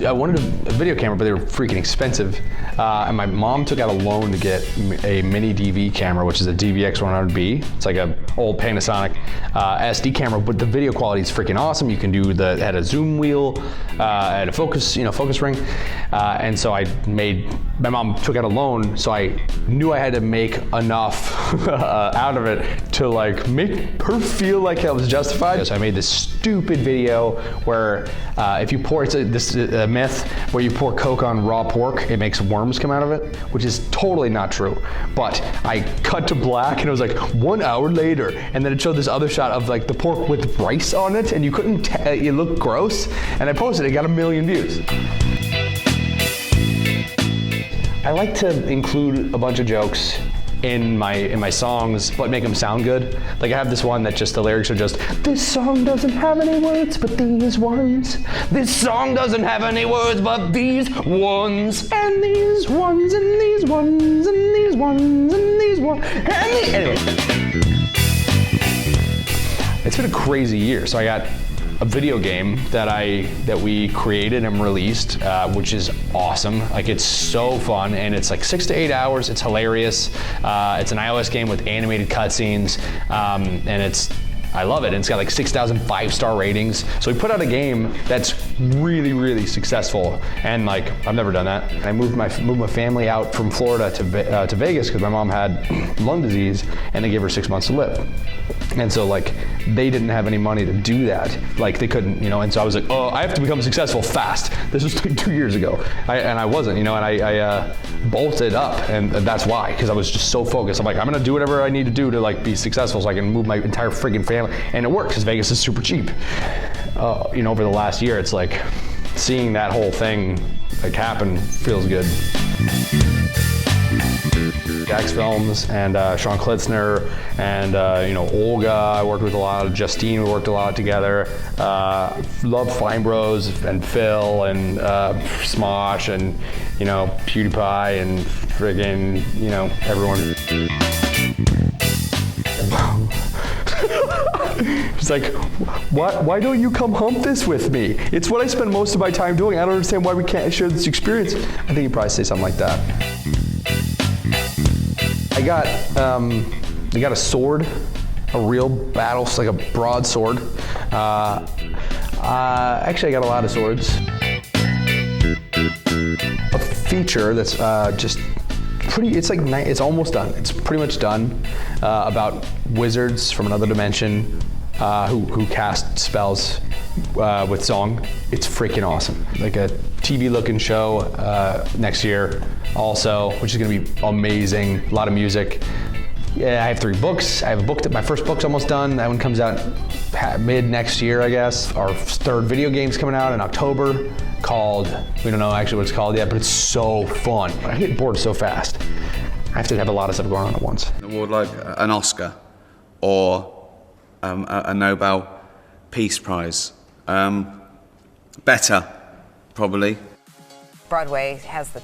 I wanted a video camera, but they were freaking expensive. And my mom took out a loan to get a mini DV camera, which is a DVX100B. It's like an old Panasonic SD camera, but the video quality is freaking awesome. You can do it had a zoom wheel, had a focus ring. And so my mom took out a loan, so I knew I had to make enough out of it to like make her feel like it was justified. So I made this stupid video where if you pour, it's a myth where you pour Coke on raw pork, it makes worms come out of it, which is totally not true. But I cut to black and it was like 1 hour later, and then it showed this other shot of like the pork with rice on it, and you couldn't tell, it looked gross. And I posted it, got 1 million views. I like to include a bunch of jokes in my songs, but make them sound good. Like I have this one that just the lyrics are just, this song doesn't have any words but these ones. This song doesn't have any words but these ones. And these ones, and these ones, and these ones, and these ones, and these. Anyway. It's been a crazy year. So I got a video game that we created and released, which is awesome. Like it's so fun, and it's like 6 to 8 hours. It's hilarious. It's an iOS game with animated cutscenes, and I love it. And it's got like 6,000 5-star ratings. So we put out a game that's really, really successful, and like I've never done that. I moved my family out from Florida to Vegas because my mom had lung disease, and they gave her 6 months to live. And so like they didn't have any money to do that. Like they couldn't, and so I was like, oh, I have to become successful fast. This was like 2 years ago. And I wasn't, and I bolted up, and that's why, because I was just so focused. I'm like, I'm gonna do whatever I need to do to like be successful so I can move my entire friggin' family. And it works because Vegas is super cheap. Over the last year, it's like seeing that whole thing like happen feels good. Jax Films and Sean Klitzner and Olga, I worked with a lot. Of Justine, we worked a lot together. Love Fine Bros and Phil and Smosh and PewDiePie and friggin' everyone. It's like, why don't you come hump this with me? It's what I spend most of my time doing. I don't understand why we can't share this experience. I think you'd probably say something like that. I got a sword, a real battle, like a broadsword. Actually, I got a lot of swords. A feature that's just pretty, it's almost done. It's pretty much done, about wizards from another dimension who cast spells with song. It's freaking awesome. Like a TV looking show next year also, which is gonna be amazing. A lot of music. Yeah, I have 3 books. I have a book my first book's almost done. That one comes out mid next year, I guess. Our 3rd video game's coming out in October called, we don't know actually what it's called yet, but it's so fun. I get bored so fast. I have to have a lot of stuff going on at once. An award like an Oscar or a Nobel Peace Prize. Better, probably. Broadway has the